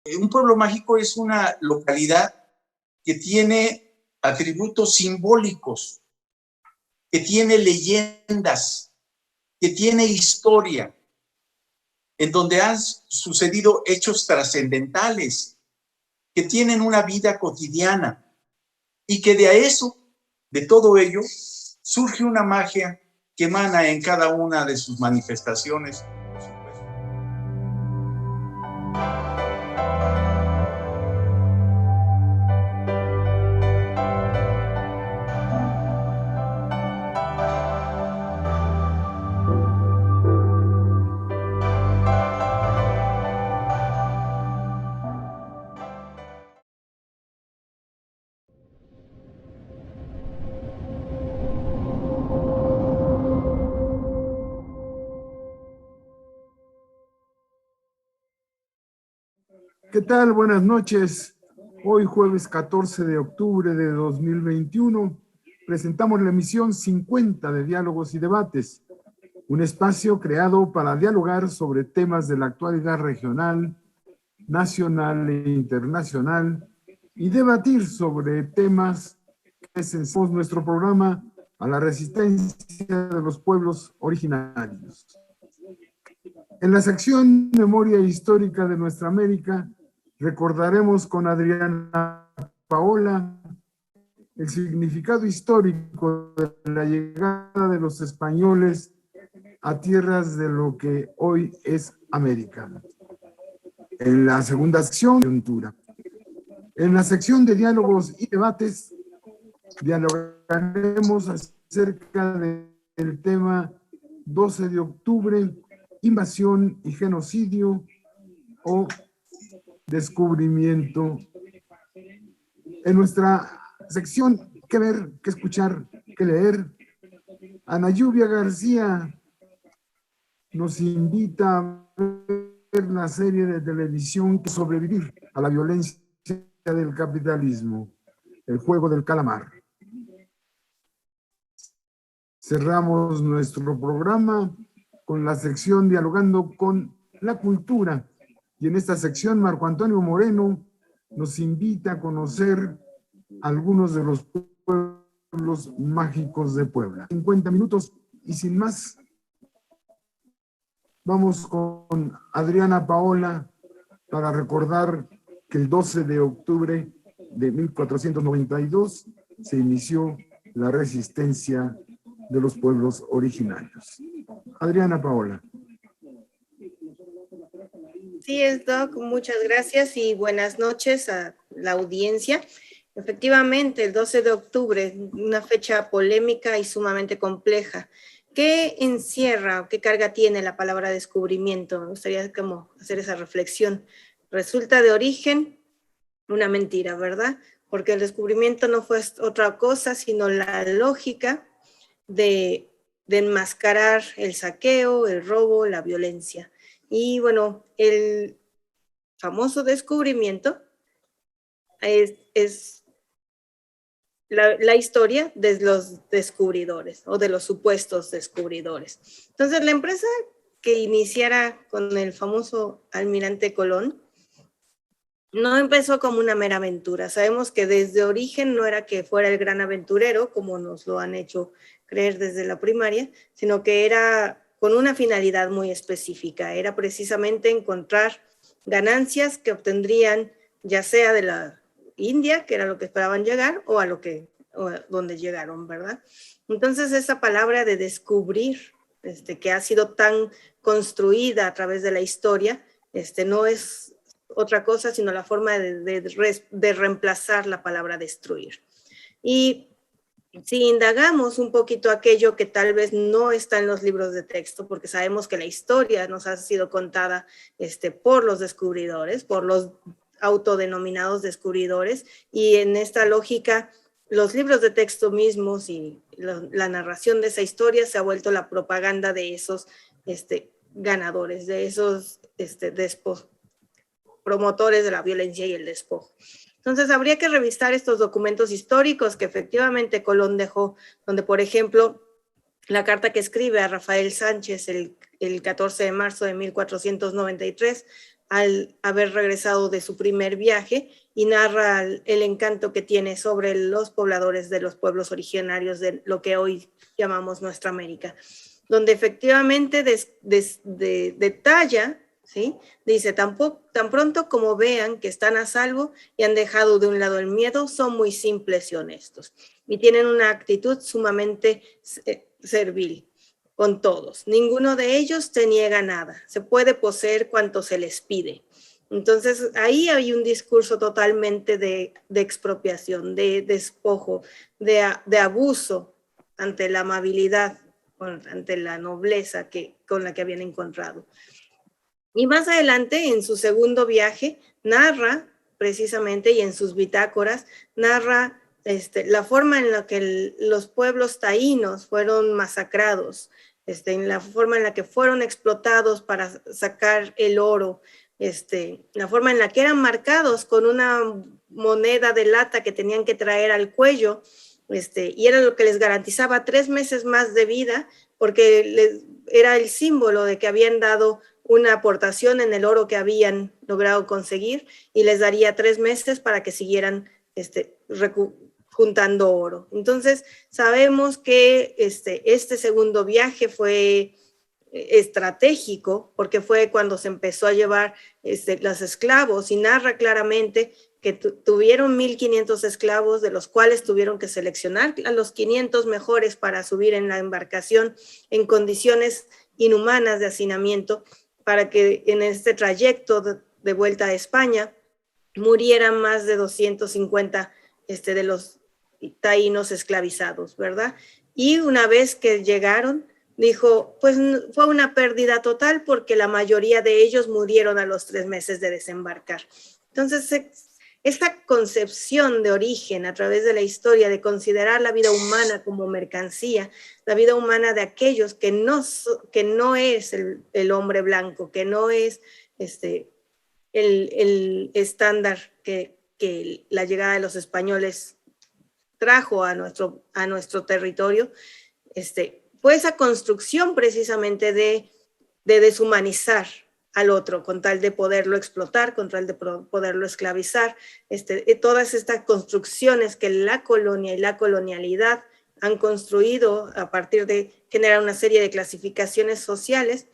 Un pueblo mágico es una localidad que tiene atributos simbólicos, que tiene leyendas, que tiene historia, en donde han sucedido hechos trascendentales, que tienen una vida cotidiana y que de todo ello, surge una magia que emana en cada una de sus manifestaciones. ¿Qué tal? Buenas noches. Hoy jueves 14 de octubre de 2021 presentamos la emisión 50 de Diálogos y Debates, un espacio creado para dialogar sobre temas de la actualidad regional, nacional e internacional y debatir sobre temas que sensibilizan nuestro programa a la resistencia de los pueblos originarios. En la sección Memoria Histórica de Nuestra América, recordaremos con Adriana Paola el significado histórico de la llegada de los españoles a tierras de lo que hoy es América. En la segunda sección, coyuntura. En la sección de Diálogos y Debates, dialogaremos acerca del tema 12 de octubre, invasión y genocidio o descubrimiento. En nuestra sección ¿Qué ver, qué escuchar, qué leer?, Ana Lluvia García nos invita a ver la serie de televisión Sobrevivir a la violencia del capitalismo, El juego del calamar. Cerramos nuestro programa con la sección Dialogando con la Cultura. Y en esta sección, Marco Antonio Moreno nos invita a conocer algunos de los pueblos mágicos de Puebla. 50 minutos y sin más, vamos con Adriana Paola para recordar que el 12 de octubre de 1492 se inició la resistencia de los pueblos originarios. Adriana Paola. Sí, es, Doc, muchas gracias y buenas noches a la audiencia. Efectivamente, el 12 de octubre, una fecha polémica y sumamente compleja. ¿Qué encierra o qué carga tiene la palabra descubrimiento? Me gustaría como hacer esa reflexión. Resulta de origen una mentira, ¿verdad? Porque el descubrimiento no fue otra cosa, sino la lógica de enmascarar el saqueo, el robo, la violencia. Y bueno, el famoso descubrimiento es la historia de los descubridores o de los supuestos descubridores. Entonces, la empresa que iniciara con el famoso almirante Colón no empezó como una mera aventura. Sabemos que desde origen no era que fuera el gran aventurero, como nos lo han hecho creer desde la primaria, sino que era con una finalidad muy específica. Era precisamente encontrar ganancias que obtendrían ya sea de la India, que era lo que esperaban llegar, o a donde llegaron, ¿verdad? Entonces esa palabra de descubrir, que ha sido tan construida a través de la historia, no es otra cosa sino la forma de reemplazar la palabra destruir. Y si indagamos un poquito aquello que tal vez no está en los libros de texto, porque sabemos que la historia nos ha sido contada por los descubridores, por los autodenominados descubridores, y en esta lógica los libros de texto mismos y la narración de esa historia se ha vuelto la propaganda de esos ganadores, de esos promotores de la violencia y el despojo. Entonces habría que revisar estos documentos históricos que efectivamente Colón dejó, donde por ejemplo la carta que escribe a Rafael Sánchez el 14 de marzo de 1493 al haber regresado de su primer viaje y narra el encanto que tiene sobre los pobladores de los pueblos originarios de lo que hoy llamamos nuestra América, donde efectivamente detalla, ¿sí? Dice, tan pronto como vean que están a salvo y han dejado de un lado el miedo, son muy simples y honestos y tienen una actitud sumamente servil con todos. Ninguno de ellos te niega nada. Se puede poseer cuanto se les pide. Entonces, ahí hay un discurso totalmente de expropiación, de despojo, de abuso ante la amabilidad, ante la nobleza con la que habían encontrado. Y más adelante, en su segundo viaje, narra precisamente, y en sus bitácoras, narra la forma en la que los pueblos taínos fueron masacrados, en la forma en la que fueron explotados para sacar el oro, la forma en la que eran marcados con una moneda de lata que tenían que traer al cuello, y era lo que les garantizaba 3 meses más de vida, porque era el símbolo de que habían dado una aportación en el oro que habían logrado conseguir y les daría 3 meses para que siguieran juntando oro. Entonces, sabemos que este segundo viaje fue estratégico porque fue cuando se empezó a llevar los esclavos y narra claramente que tuvieron 1,500 esclavos, de los cuales tuvieron que seleccionar a los 500 mejores para subir en la embarcación en condiciones inhumanas de hacinamiento, para que en este trayecto de vuelta a España murieran más de 250 de los taínos esclavizados, ¿verdad? Y una vez que llegaron, dijo, pues fue una pérdida total porque la mayoría de ellos murieron a los 3 meses de desembarcar. Entonces, esta concepción de origen a través de la historia, de considerar la vida humana como mercancía, la vida humana de aquellos que no es el hombre blanco, que no es el estándar que la llegada de los españoles trajo a nuestro territorio, fue esa construcción precisamente de deshumanizar al otro, con tal de poderlo explotar, con tal de poderlo esclavizar, todas estas construcciones que la colonia y la colonialidad han construido a partir de generar una serie de clasificaciones sociales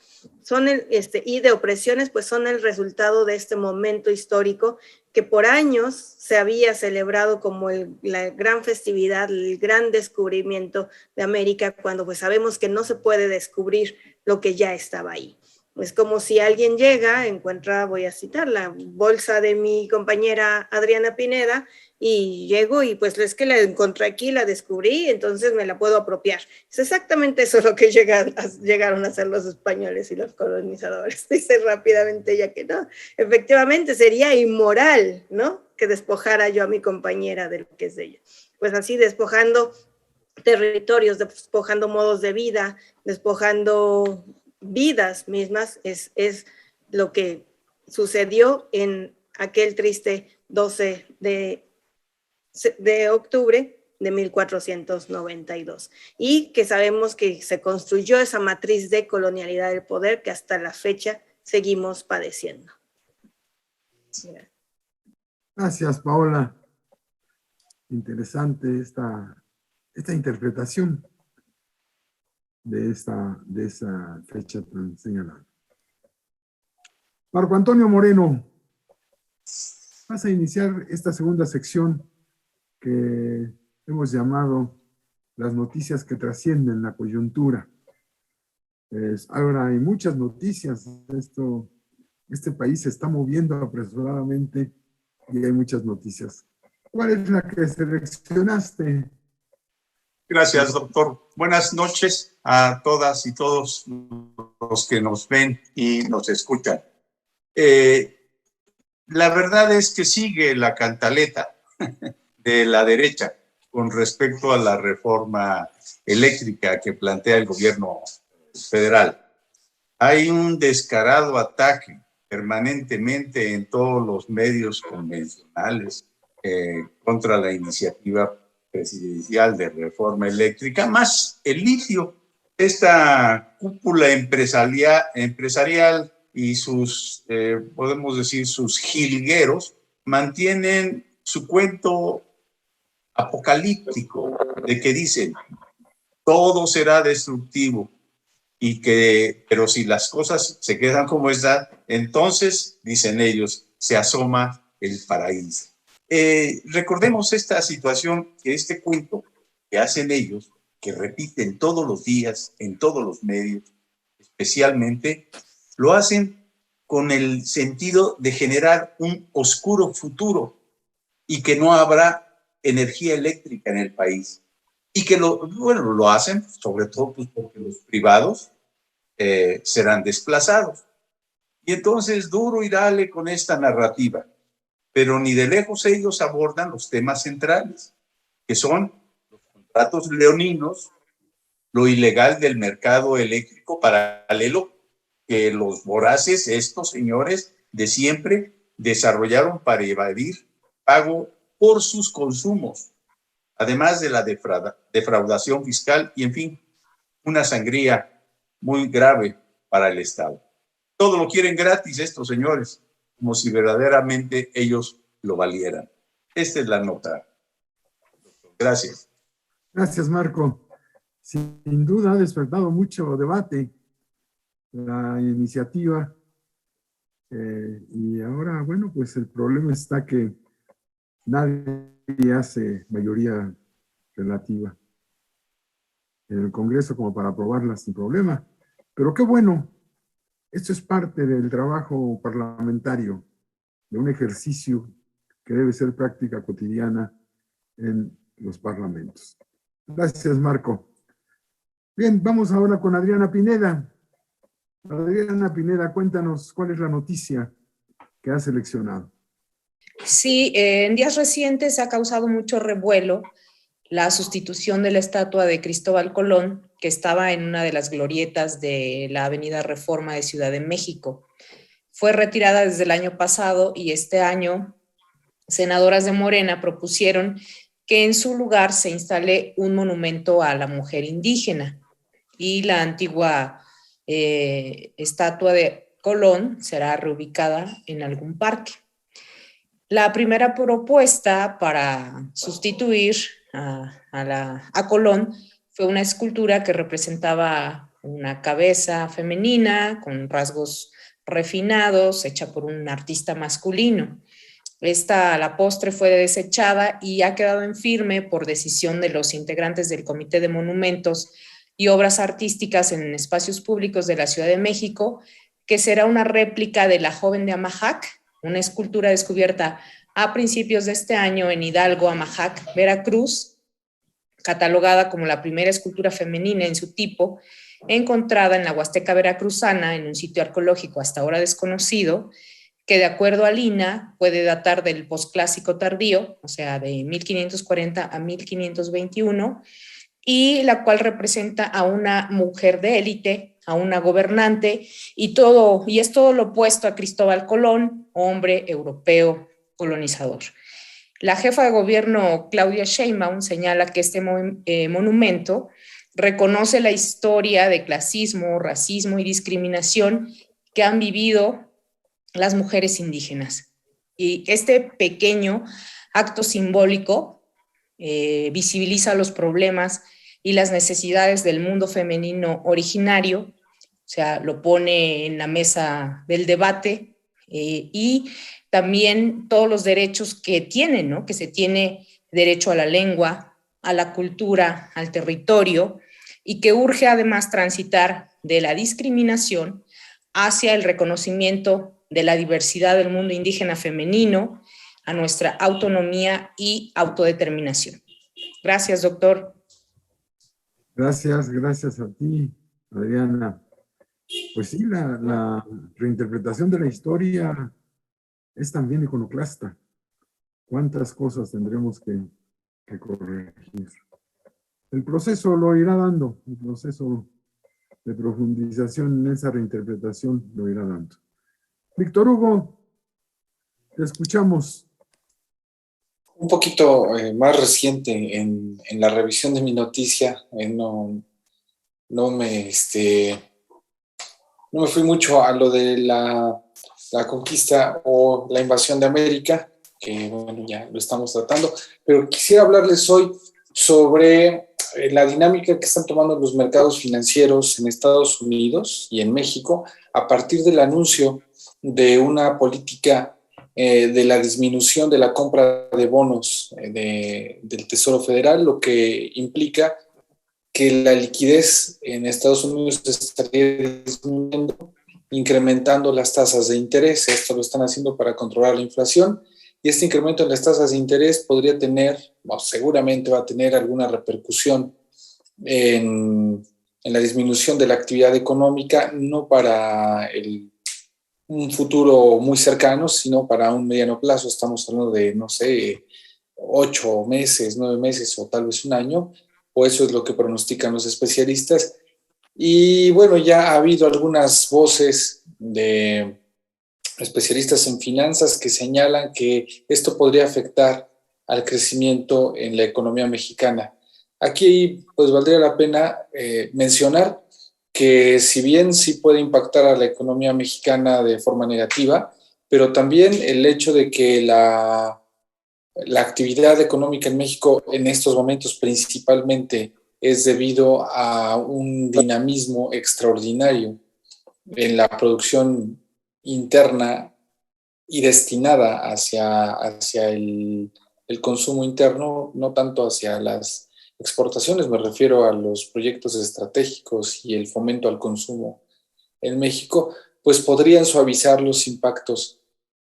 y de opresiones, pues son el resultado de este momento histórico que por años se había celebrado como la gran festividad, el gran descubrimiento de América, cuando pues sabemos que no se puede descubrir lo que ya estaba ahí. Es como si alguien llega, encuentra, voy a citar, la bolsa de mi compañera Adriana Pineda, y llego y pues es que la encontré aquí, la descubrí, entonces me la puedo apropiar. Es exactamente eso lo que llegaron a hacer los españoles y los colonizadores. Dice rápidamente ella que no. Efectivamente sería inmoral, ¿no? Que despojara yo a mi compañera de lo que es de ella. Pues así, despojando territorios, despojando modos de vida, despojando vidas mismas, es lo que sucedió en aquel triste 12 de octubre de 1492, y que sabemos que se construyó esa matriz de colonialidad del poder que hasta la fecha seguimos padeciendo. Gracias, Paola. Interesante esta interpretación de esa fecha tan señalada. Marco Antonio Moreno, vas a iniciar esta segunda sección que hemos llamado las noticias que trascienden la coyuntura. Ahora hay muchas noticias. Este país se está moviendo apresuradamente y hay muchas noticias. ¿Cuál es la que seleccionaste? Gracias, doctor. Buenas noches a todas y todos los que nos ven y nos escuchan. La verdad es que sigue la cantaleta de la derecha con respecto a la reforma eléctrica que plantea el gobierno federal. Hay un descarado ataque permanentemente en todos los medios convencionales contra la iniciativa presidencial de reforma eléctrica, más el litio, esta cúpula empresarial y sus, podemos decir, sus jilgueros, mantienen su cuento apocalíptico de que dicen, todo será destructivo, pero si las cosas se quedan como están, entonces, dicen ellos, se asoma el paraíso. Recordemos esta situación, que este cuento que hacen ellos, que repiten todos los días en todos los medios, especialmente, lo hacen con el sentido de generar un oscuro futuro y que no habrá energía eléctrica en el país. Y que lo hacen sobre todo pues, porque los privados serán desplazados. Y entonces duro y dale con esta narrativa, pero ni de lejos ellos abordan los temas centrales, que son los contratos leoninos, lo ilegal del mercado eléctrico paralelo que los voraces, estos señores de siempre, desarrollaron para evadir pago por sus consumos, además de la defraudación fiscal y, en fin, una sangría muy grave para el Estado. Todo lo quieren gratis estos señores, como si verdaderamente ellos lo valieran. Esta es la nota. Gracias. Gracias, Marco. Sin duda ha despertado mucho debate la iniciativa y ahora, bueno, pues el problema está que nadie hace mayoría relativa en el Congreso como para aprobarla sin problema. Pero qué bueno, esto es parte del trabajo parlamentario, de un ejercicio que debe ser práctica cotidiana en los parlamentos. Gracias, Marco. Bien, vamos ahora con Adriana Pineda. Adriana Pineda, cuéntanos cuál es la noticia que has seleccionado. Sí, en días recientes ha causado mucho revuelo la sustitución de la estatua de Cristóbal Colón, que estaba en una de las glorietas de la Avenida Reforma de Ciudad de México. Fue retirada desde el año pasado y este año senadoras de Morena propusieron que en su lugar se instale un monumento a la mujer indígena y la antigua estatua de Colón será reubicada en algún parque. La primera propuesta para sustituir a Colón fue una escultura que representaba una cabeza femenina con rasgos refinados, hecha por un artista masculino. Esta a la postre fue desechada y ha quedado en firme por decisión de los integrantes del Comité de Monumentos y Obras Artísticas en Espacios Públicos de la Ciudad de México, que será una réplica de la Joven de Amajac, una escultura descubierta a principios de este año en Hidalgo, Amajac, Veracruz, catalogada como la primera escultura femenina en su tipo, encontrada en la Huasteca veracruzana en un sitio arqueológico hasta ahora desconocido, que de acuerdo a Lina puede datar del posclásico tardío, o sea, de 1540 a 1521, y la cual representa a una mujer de élite, a una gobernante, y es todo lo opuesto a Cristóbal Colón, hombre europeo colonizador. La jefa de gobierno, Claudia Sheinbaum, señala que este monumento reconoce la historia de clasismo, racismo y discriminación que han vivido las mujeres indígenas. Y este pequeño acto simbólico visibiliza los problemas y las necesidades del mundo femenino originario, o sea, lo pone en la mesa del debate y también todos los derechos que tienen, ¿no? Que se tiene derecho a la lengua, a la cultura, al territorio, y que urge además transitar de la discriminación hacia el reconocimiento de la diversidad del mundo indígena femenino, a nuestra autonomía y autodeterminación. Gracias, doctor. Gracias a ti, Adriana. Pues sí, la reinterpretación de la historia es también iconoclasta. ¿Cuántas cosas tendremos que corregir? El proceso lo irá dando, el proceso de profundización en esa reinterpretación lo irá dando. Víctor Hugo, te escuchamos. Un poquito más reciente en la revisión de mi noticia, no no me fui mucho a lo de la conquista o la invasión de América, que bueno, ya lo estamos tratando, pero quisiera hablarles hoy sobre la dinámica que están tomando los mercados financieros en Estados Unidos y en México a partir del anuncio de una política de la disminución de la compra de bonos del Tesoro Federal, lo que implica que la liquidez en Estados Unidos estaría disminuyendo, incrementando las tasas de interés. Esto lo están haciendo para controlar la inflación, y este incremento en las tasas de interés podría tener, o seguramente va a tener alguna repercusión en la disminución de la actividad económica, no para un futuro muy cercano, sino para un mediano plazo. Estamos hablando de, no sé, 8 meses, 9 meses o tal vez un año, o eso es lo que pronostican los especialistas. Y bueno, ya ha habido algunas voces de especialistas en finanzas que señalan que esto podría afectar al crecimiento en la economía mexicana. Aquí pues valdría la pena mencionar que si bien sí puede impactar a la economía mexicana de forma negativa, pero también el hecho de que la actividad económica en México en estos momentos principalmente es debido a un dinamismo extraordinario en la producción interna y destinada hacia el consumo interno, no tanto hacia las exportaciones. Me refiero a los proyectos estratégicos y el fomento al consumo en México, pues podrían suavizar los impactos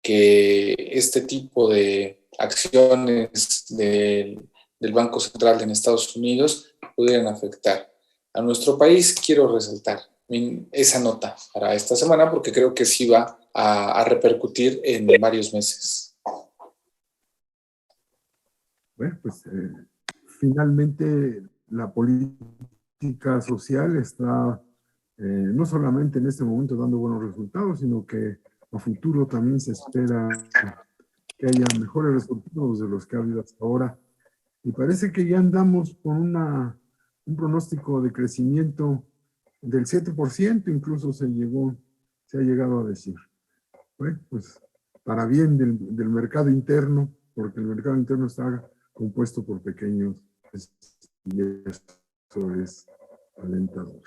que este tipo de acciones del Banco Central en Estados Unidos pudieran afectar a nuestro país. Quiero resaltar esa nota para esta semana porque creo que sí va a repercutir en varios meses. Bueno, pues finalmente la política social está no solamente en este momento dando buenos resultados, sino que a futuro también se espera que haya mejores resultados de los que ha habido hasta ahora. Y parece que ya andamos con un pronóstico de crecimiento del 7%, incluso se ha llegado a decir. Bueno, pues para bien del mercado interno, porque el mercado interno está compuesto por pequeños, y eso es alentador.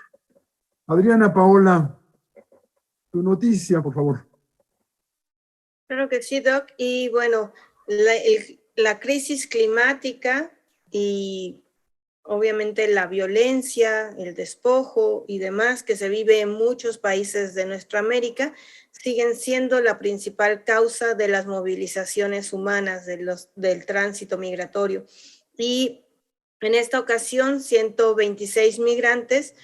Adriana Paola, tu noticia, por favor. Claro que sí, Doc. Y bueno, la crisis climática y obviamente la violencia, el despojo y demás que se vive en muchos países de nuestra América siguen siendo la principal causa de las movilizaciones humanas, del tránsito migratorio. Y en esta ocasión, 126 migrantes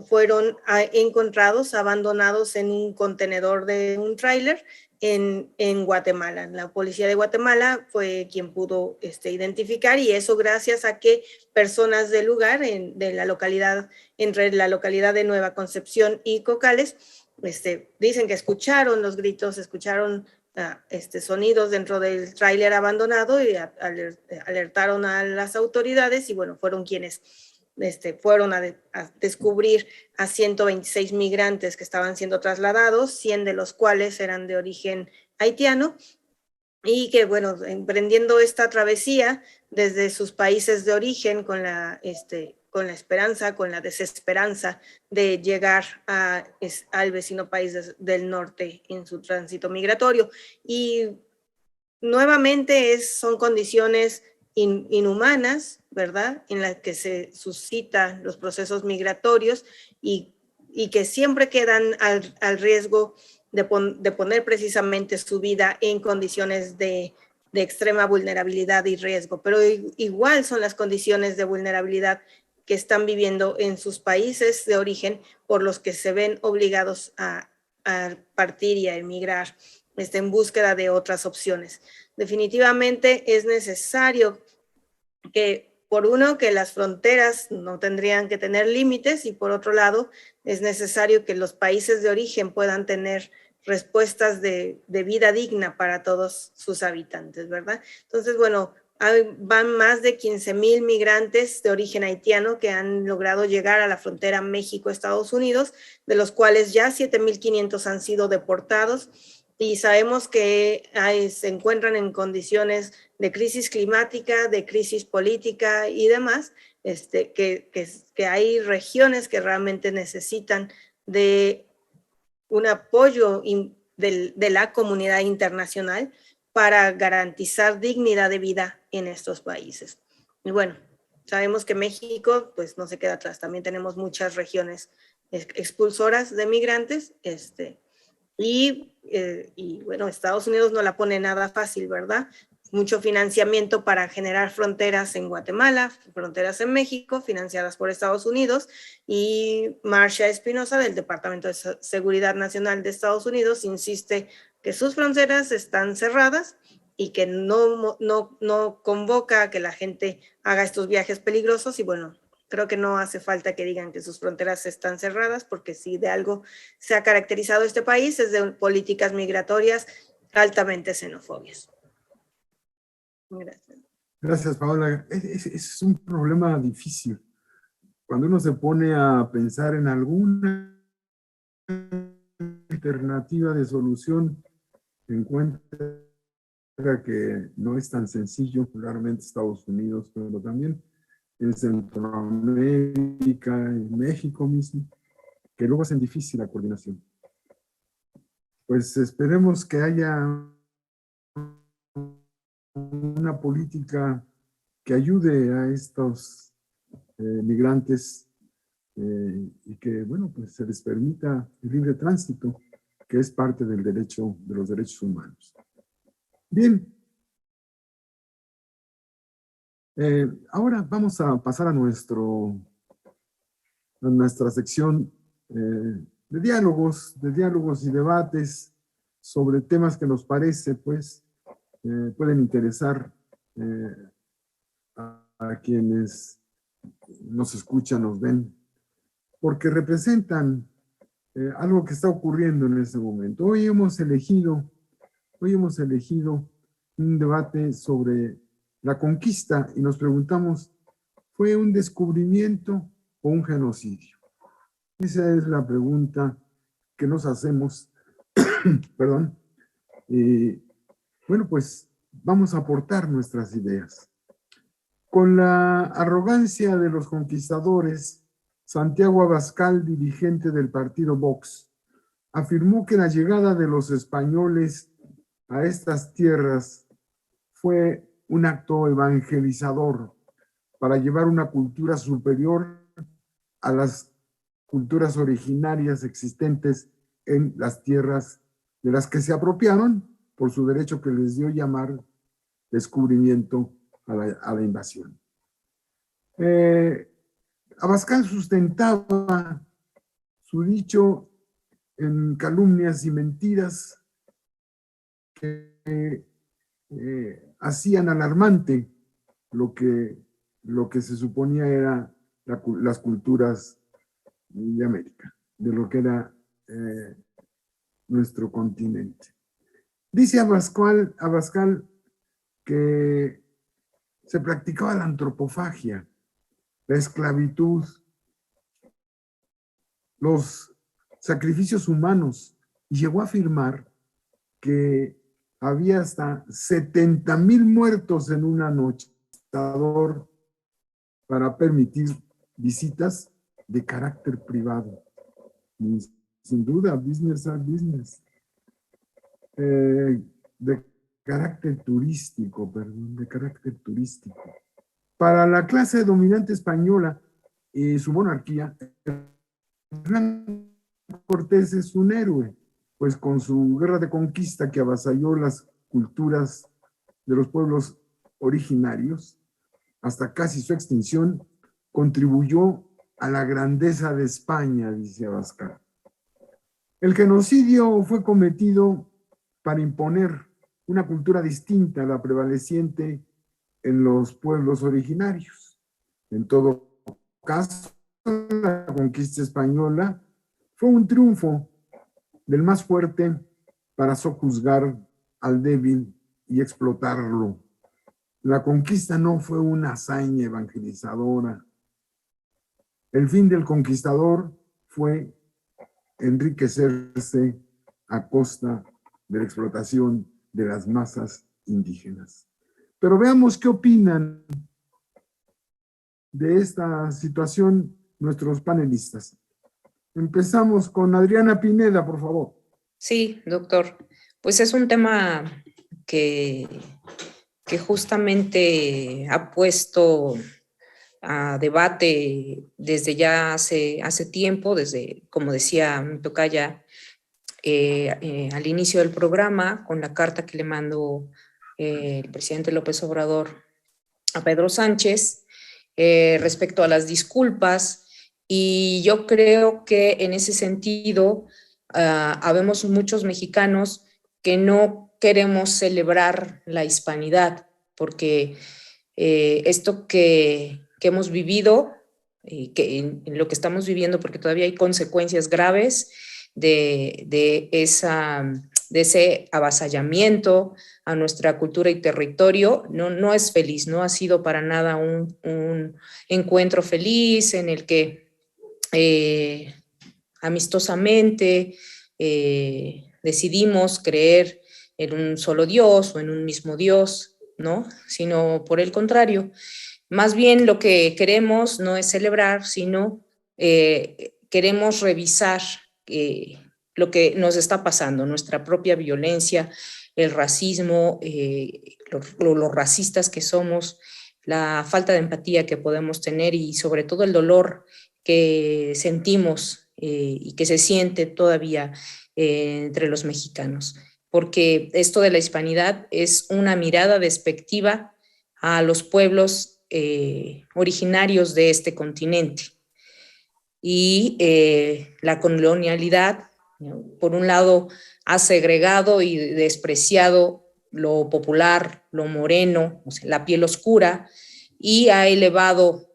fueron encontrados abandonados en un contenedor de un tráiler en Guatemala. La policía de Guatemala fue quien pudo identificar, y eso gracias a que personas del lugar, de la localidad, entre la localidad de Nueva Concepción y Cocales, dicen que escucharon los gritos, escucharon sonidos dentro del tráiler abandonado y alertaron a las autoridades, y bueno, fueron quienes fueron a descubrir a 126 migrantes que estaban siendo trasladados, 100 de los cuales eran de origen haitiano, y que, bueno, emprendiendo esta travesía desde sus países de origen con la esperanza, con la desesperanza de llegar al vecino país del norte en su tránsito migratorio. Y nuevamente son condiciones inhumanas, ¿verdad?, en las que se suscitan los procesos migratorios y que siempre quedan al riesgo de poner precisamente su vida en condiciones de extrema vulnerabilidad y riesgo. Pero igual son las condiciones de vulnerabilidad que están viviendo en sus países de origen, por los que se ven obligados a partir y a emigrar en búsqueda de otras opciones. Definitivamente es necesario que, por uno, que las fronteras no tendrían que tener límites, y por otro lado, es necesario que los países de origen puedan tener respuestas de vida digna para todos sus habitantes, ¿verdad? Entonces, bueno, van más de 15,000 migrantes de origen haitiano que han logrado llegar a la frontera México-Estados Unidos, de los cuales ya 7,500 han sido deportados, y sabemos que se encuentran en condiciones de crisis climática, de crisis política y demás, que hay regiones que realmente necesitan de un apoyo de la comunidad internacional para garantizar dignidad de vida en estos países. Y bueno, sabemos que México pues no se queda atrás, también tenemos muchas regiones expulsoras de migrantes, y bueno, Estados Unidos no la pone nada fácil, ¿verdad? Mucho financiamiento para generar fronteras en Guatemala, fronteras en México, financiadas por Estados Unidos, y Marcia Espinosa del Departamento de Seguridad Nacional de Estados Unidos insiste que sus fronteras están cerradas y que no convoca a que la gente haga estos viajes peligrosos, y bueno, creo que no hace falta que digan que sus fronteras están cerradas, porque si de algo se ha caracterizado este país es de políticas migratorias altamente xenófobas. Gracias. Gracias, Paola. Es un problema difícil. Cuando uno se pone a pensar en alguna alternativa de solución, encuentra que no es tan sencillo, particularmente Estados Unidos, pero también en Centroamérica, en México mismo, que luego hacen difícil la coordinación. Pues esperemos que haya una política que ayude a estos migrantes y que, bueno, pues se les permita el libre tránsito, que es parte del derecho, de los derechos humanos. Bien. Ahora vamos a pasar a nuestra sección de diálogos y debates sobre temas que nos parece, pues, pueden interesar a quienes nos escuchan, nos ven, porque representan algo que está ocurriendo en este momento. Hoy hemos elegido un debate sobre la conquista y nos preguntamos, ¿fue un descubrimiento o un genocidio? Esa es la pregunta que nos hacemos. Perdón. Bueno, pues vamos a aportar nuestras ideas. Con la arrogancia de los conquistadores, Santiago Abascal, dirigente del partido Vox, afirmó que la llegada de los españoles a estas tierras fue un acto evangelizador para llevar una cultura superior a las culturas originarias existentes en las tierras de las que se apropiaron por su derecho que les dio llamar descubrimiento a la invasión. Abascal sustentaba su dicho en calumnias y mentiras que hacían alarmante lo que se suponía era las culturas de América, de lo que era nuestro continente. Dice Abascal que se practicaba la antropofagia, la esclavitud, los sacrificios humanos, y llegó a afirmar que había hasta 70,000 muertos en una noche para permitir visitas de carácter privado. Sin duda, business are business. De carácter turístico. Para la clase dominante española y su monarquía, Hernán Cortés es un héroe, pues con su guerra de conquista que avasalló las culturas de los pueblos originarios hasta casi su extinción, contribuyó a la grandeza de España, dice Abascal. El genocidio fue cometido para imponer una cultura distinta a la prevaleciente en los pueblos originarios. En todo caso, la conquista española fue un triunfo del más fuerte para sojuzgar al débil y explotarlo. La conquista no fue una hazaña evangelizadora. El fin del conquistador fue enriquecerse a costa de la explotación de las masas indígenas. Pero veamos qué opinan de esta situación nuestros panelistas. Empezamos con Adriana Pineda, por favor. Sí, doctor. Pues es un tema que justamente ha puesto a debate desde ya hace tiempo, desde, como decía mi tocaya, al inicio del programa, con la carta que le mandó el presidente López Obrador a Pedro Sánchez respecto a las disculpas, y yo creo que en ese sentido habemos muchos mexicanos que no queremos celebrar la hispanidad, porque esto que hemos vivido, que en lo que estamos viviendo, porque todavía hay consecuencias graves de ese avasallamiento a nuestra cultura y territorio, no es feliz, no ha sido para nada un encuentro feliz en el que amistosamente decidimos creer en un solo Dios o en un mismo Dios, ¿no? Sino por el contrario, más bien lo que queremos no es celebrar, sino queremos revisar lo que nos está pasando, nuestra propia violencia, el racismo, los racistas que somos, la falta de empatía que podemos tener y sobre todo el dolor que sentimos y que se siente todavía entre los mexicanos. Porque esto de la hispanidad es una mirada despectiva a los pueblos originarios de este continente. Y la colonialidad, ¿no?, por un lado, ha segregado y despreciado lo popular, lo moreno, o sea, la piel oscura, y ha elevado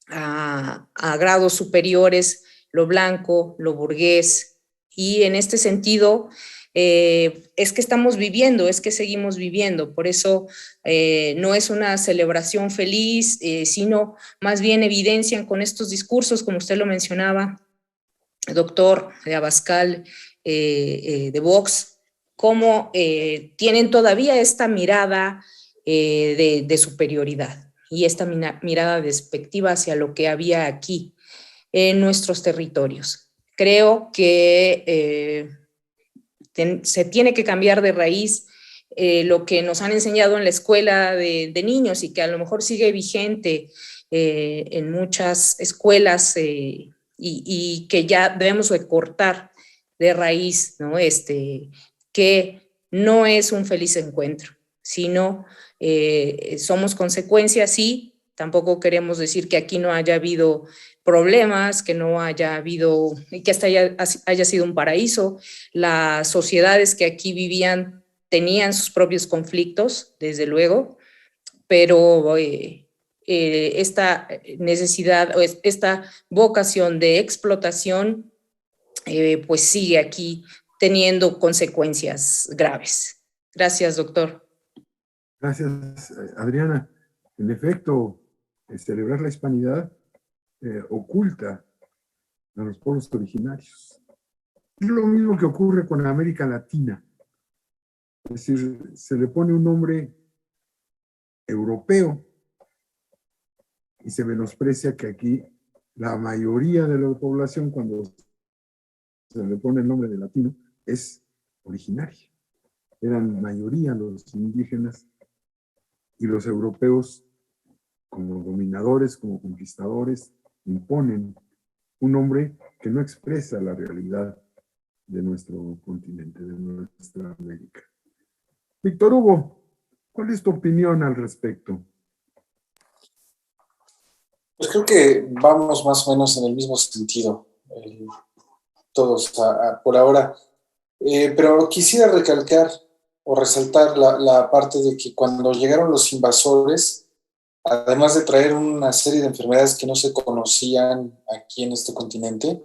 a grados superiores lo blanco, lo burgués, y en este sentido es que estamos viviendo, es que seguimos viviendo, por eso no es una celebración feliz, sino más bien evidencian con estos discursos, como usted lo mencionaba, doctor de Abascal, de Vox, cómo tienen todavía esta mirada de superioridad y esta mirada despectiva hacia lo que había aquí en nuestros territorios. Creo que se tiene que cambiar de raíz lo que nos han enseñado en la escuela de niños y que a lo mejor sigue vigente en muchas escuelas y que ya debemos de cortar de raíz, ¿no? Que no es un feliz encuentro, sino somos consecuencias, sí, tampoco queremos decir que aquí no haya habido problemas, que no haya habido, que hasta haya sido un paraíso. Las sociedades que aquí vivían tenían sus propios conflictos, desde luego, pero esta necesidad o esta vocación de explotación pues sigue aquí teniendo consecuencias graves. Gracias, doctor. Gracias, Adriana. En efecto, celebrar la hispanidad oculta a los pueblos originarios. Es lo mismo que ocurre con América Latina. Es decir, se le pone un nombre europeo y se menosprecia que aquí la mayoría de la población, cuando se le pone el nombre de latino, es originaria. Eran mayoría los indígenas y los europeos, como dominadores, como conquistadores, imponen un nombre que no expresa la realidad de nuestro continente, de nuestra América. Víctor Hugo, ¿cuál es tu opinión al respecto? Pues creo que vamos más o menos en el mismo sentido, todos por ahora. Pero quisiera recalcar o resaltar la parte de que cuando llegaron los invasores, además de traer una serie de enfermedades que no se conocían aquí en este continente,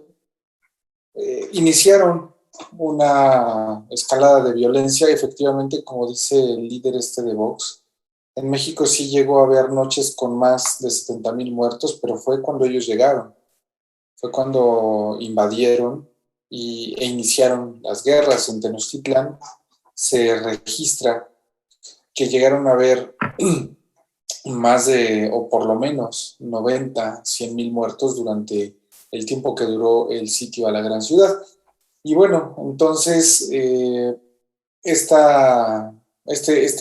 iniciaron una escalada de violencia, efectivamente, como dice el líder de Vox, En México sí llegó a haber noches con más de 70,000 muertos, pero fue cuando ellos llegaron, fue cuando invadieron e iniciaron las guerras. En Tenochtitlán se registra que llegaron a haber más de, o por lo menos 90, 100,000 muertos durante el tiempo que duró el sitio a la gran ciudad. Y bueno, entonces este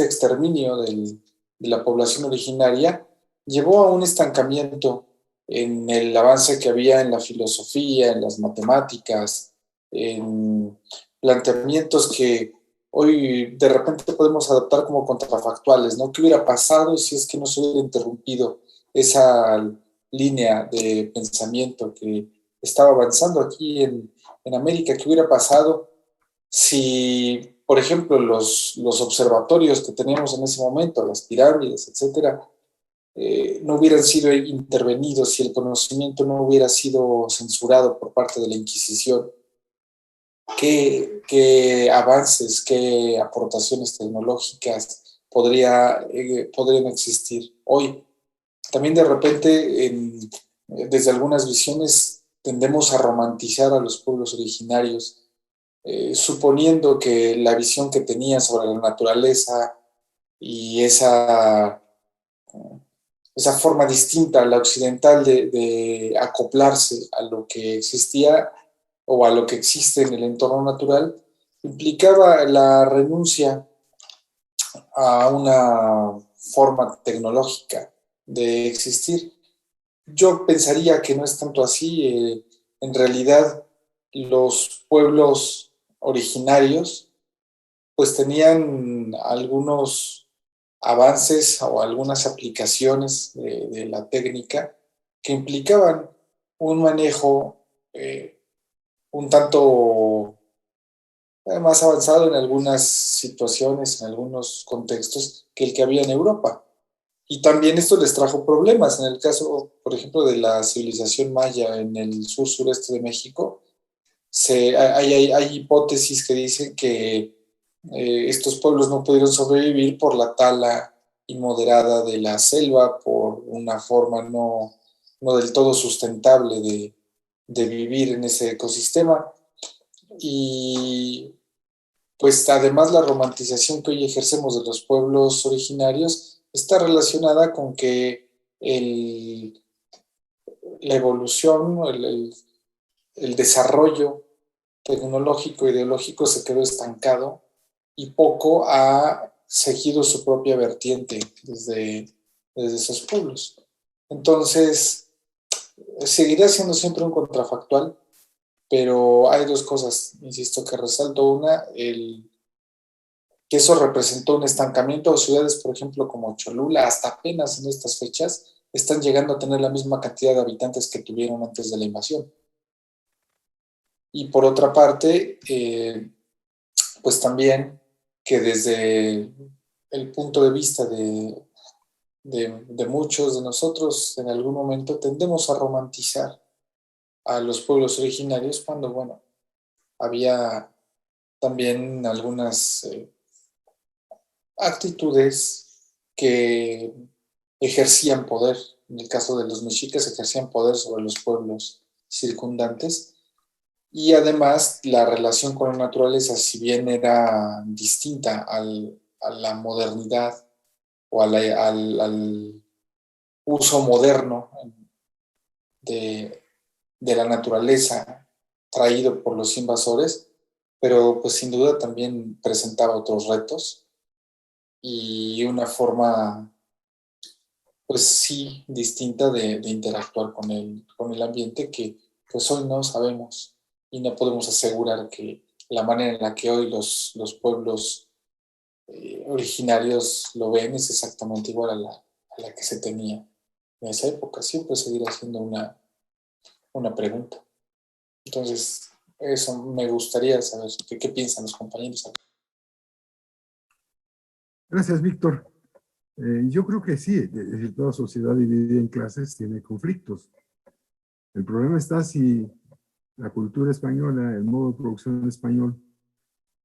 exterminio de la población originaria llevó a un estancamiento en el avance que había en la filosofía, en las matemáticas, en planteamientos que hoy de repente podemos adaptar como contrafactuales, ¿no? ¿Qué hubiera pasado si es que no se hubiera interrumpido esa línea de pensamiento que estaba avanzando aquí en América? ¿Qué hubiera pasado si, por ejemplo, los observatorios que teníamos en ese momento, las pirámides, etcétera, no hubieran sido intervenidos, si el conocimiento no hubiera sido censurado por parte de la Inquisición? ¿Qué avances, qué aportaciones tecnológicas podrían existir hoy? También de repente, desde algunas visiones, tendemos a romantizar a los pueblos originarios, suponiendo que la visión que tenían sobre la naturaleza y esa forma distinta a la occidental de acoplarse a lo que existía o a lo que existe en el entorno natural, implicaba la renuncia a una forma tecnológica de existir. Yo pensaría que no es tanto así. En realidad, los pueblos originarios pues tenían algunos avances o algunas aplicaciones de la técnica que implicaban un manejo un tanto más avanzado en algunas situaciones, en algunos contextos, que el que había en Europa. Y también esto les trajo problemas. En el caso, por ejemplo, de la civilización maya en el sur-sureste de México, hay hipótesis que dicen que estos pueblos no pudieron sobrevivir por la tala inmoderada de la selva, por una forma no del todo sustentable de vivir en ese ecosistema. Y pues además la romantización que hoy ejercemos de los pueblos originarios está relacionada con que la evolución, el desarrollo tecnológico, ideológico se quedó estancado y poco ha seguido su propia vertiente desde esos pueblos. Entonces, seguirá siendo siempre un contrafactual, pero hay dos cosas, insisto, que resalto. Una, que eso representó un estancamiento de ciudades, por ejemplo, como Cholula, hasta apenas en estas fechas, están llegando a tener la misma cantidad de habitantes que tuvieron antes de la invasión. Y por otra parte, pues también que desde el punto de vista de muchos de nosotros, en algún momento tendemos a romantizar a los pueblos originarios cuando, bueno, había también algunas actitudes que ejercían poder. En el caso de los mexicas, ejercían poder sobre los pueblos circundantes. Y además, la relación con la naturaleza, si bien era distinta a la modernidad o al uso moderno de la naturaleza traído por los invasores, pero pues sin duda también presentaba otros retos y una forma pues sí distinta de interactuar con el ambiente que pues hoy no sabemos y no podemos asegurar que la manera en la que hoy los pueblos originarios lo ven es exactamente igual a la que se tenía en esa época. Siempre seguirá siendo una pregunta. Entonces, eso me gustaría saber qué piensan los compañeros. Gracias, Víctor. Yo creo que sí, toda sociedad dividida en clases tiene conflictos. El problema está si la cultura española, el modo de producción español,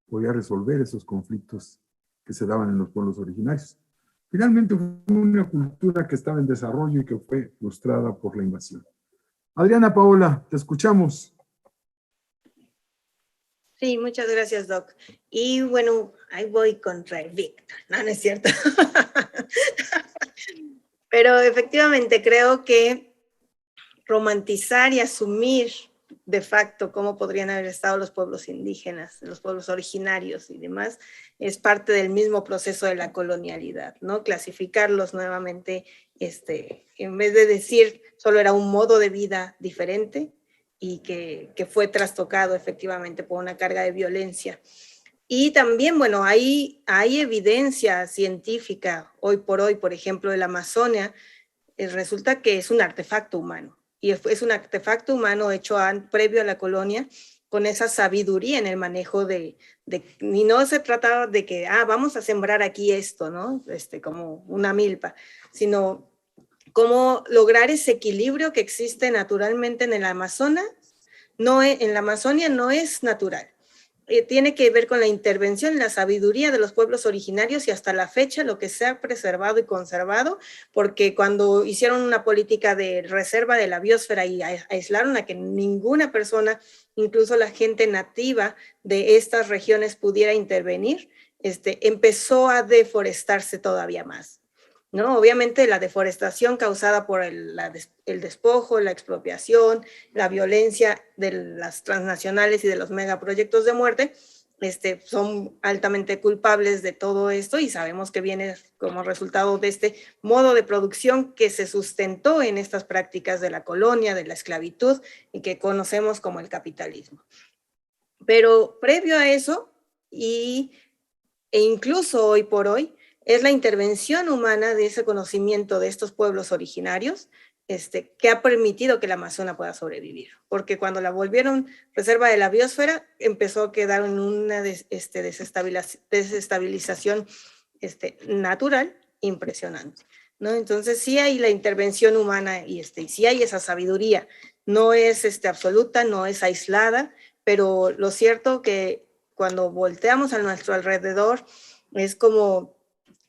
podía resolver esos conflictos que se daban en los pueblos originarios. Finalmente fue una cultura que estaba en desarrollo y que fue frustrada por la invasión. Adriana Paola, te escuchamos. Sí, muchas gracias, Doc. Y bueno, ahí voy contra el Víctor. No, no es cierto. Pero efectivamente creo que romantizar y asumir de facto cómo podrían haber estado los pueblos indígenas, los pueblos originarios y demás, es parte del mismo proceso de la colonialidad, ¿no? Clasificarlos nuevamente, en vez de decir solo era un modo de vida diferente y que fue trastocado efectivamente por una carga de violencia. Y también, bueno, hay evidencia científica hoy por hoy, por ejemplo, de la Amazonia, resulta que es un artefacto humano. Y es un artefacto humano hecho previo a la colonia, con esa sabiduría en el manejo y no se trataba de que, vamos a sembrar aquí esto, ¿no? Como una milpa, sino cómo lograr ese equilibrio que existe naturalmente en el Amazonas. En la Amazonia no es natural. Tiene que ver con la intervención, la sabiduría de los pueblos originarios y hasta la fecha lo que se ha preservado y conservado, porque cuando hicieron una política de reserva de la biosfera y aislaron a que ninguna persona, incluso la gente nativa de estas regiones pudiera intervenir, empezó a deforestarse todavía más, ¿no? Obviamente la deforestación causada por el despojo, la expropiación, la violencia de las transnacionales y de los megaproyectos de muerte, son altamente culpables de todo esto y sabemos que viene como resultado de este modo de producción que se sustentó en estas prácticas de la colonia, de la esclavitud y que conocemos como el capitalismo. Pero previo a eso, e incluso hoy por hoy, es la intervención humana de ese conocimiento de estos pueblos originarios que ha permitido que la Amazona pueda sobrevivir. Porque cuando la volvieron reserva de la biosfera, empezó a quedar en una desestabilización natural impresionante, ¿no? Entonces sí hay la intervención humana y sí hay esa sabiduría. No es absoluta, no es aislada, pero lo cierto que cuando volteamos a nuestro alrededor es como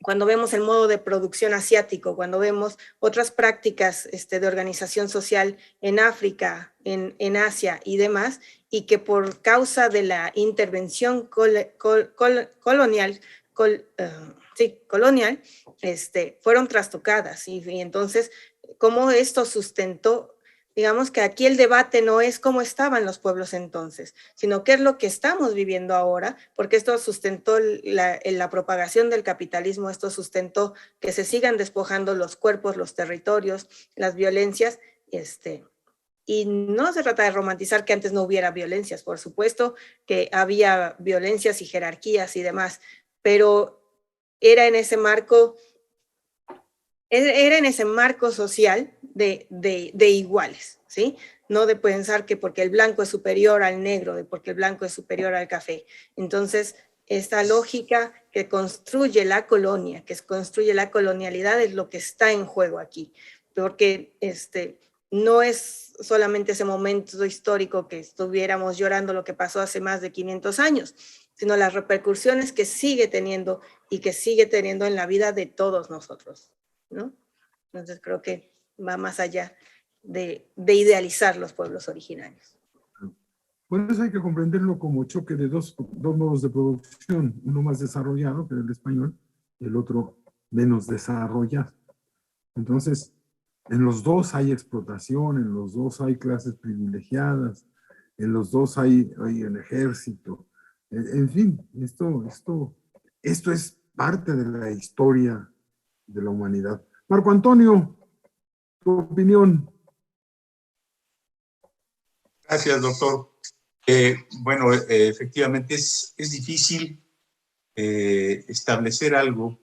cuando vemos el modo de producción asiático, cuando vemos otras prácticas de organización social en África, en Asia y demás, y que por causa de la intervención colonial, fueron trastocadas. Y entonces, ¿cómo esto sustentó? Digamos que aquí el debate no es cómo estaban los pueblos entonces, sino qué es lo que estamos viviendo ahora, porque esto sustentó la propagación del capitalismo, esto sustentó que se sigan despojando los cuerpos, los territorios, las violencias, y no se trata de romantizar que antes no hubiera violencias, por supuesto que había violencias y jerarquías y demás, pero era en ese marco social de iguales, ¿sí? No de pensar que porque el blanco es superior al negro, de porque el blanco es superior al café. Entonces, esta lógica que construye la colonia, que construye la colonialidad es lo que está en juego aquí, porque no es solamente ese momento histórico que estuviéramos llorando lo que pasó hace más de 500 años, sino las repercusiones que sigue teniendo y que sigue teniendo en la vida de todos nosotros, ¿no? Entonces creo que va más allá de idealizar los pueblos originarios. Por eso hay que comprenderlo como choque de dos modos de producción, uno más desarrollado, que es el español, y el otro menos desarrollado. Entonces, en los dos hay explotación, en los dos hay clases privilegiadas, en los dos hay un ejército. En fin, esto es parte de la historia de la humanidad. Marco Antonio, tu opinión. Gracias, doctor. Bueno, efectivamente es difícil establecer algo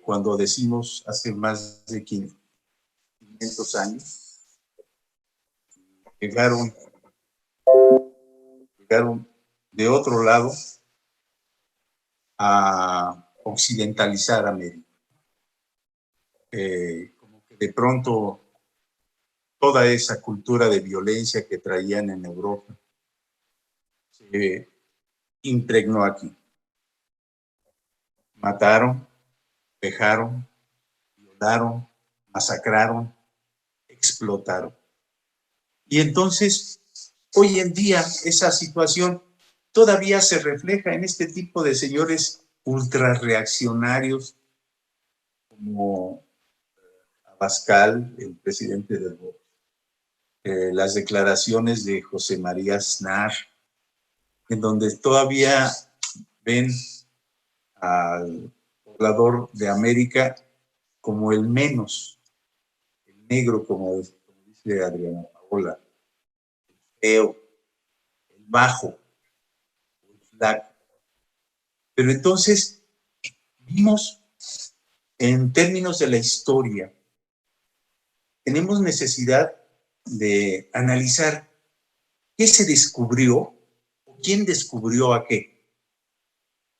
cuando decimos hace más de 500 años. Llegaron de otro lado a occidentalizar América. Como que de pronto toda esa cultura de violencia que traían en Europa se impregnó aquí. Mataron, vejaron, violaron, masacraron, explotaron. Y entonces, hoy en día, esa situación todavía se refleja en este tipo de señores ultrarreaccionarios como Abascal, el presidente del Vox, las declaraciones de José María Aznar, en donde todavía ven al poblador de América como el menos, el negro, como dice Adriana Paola, el feo, el bajo, el flaco. Pero entonces vimos, en términos de la historia, tenemos necesidad de analizar qué se descubrió o quién descubrió a qué.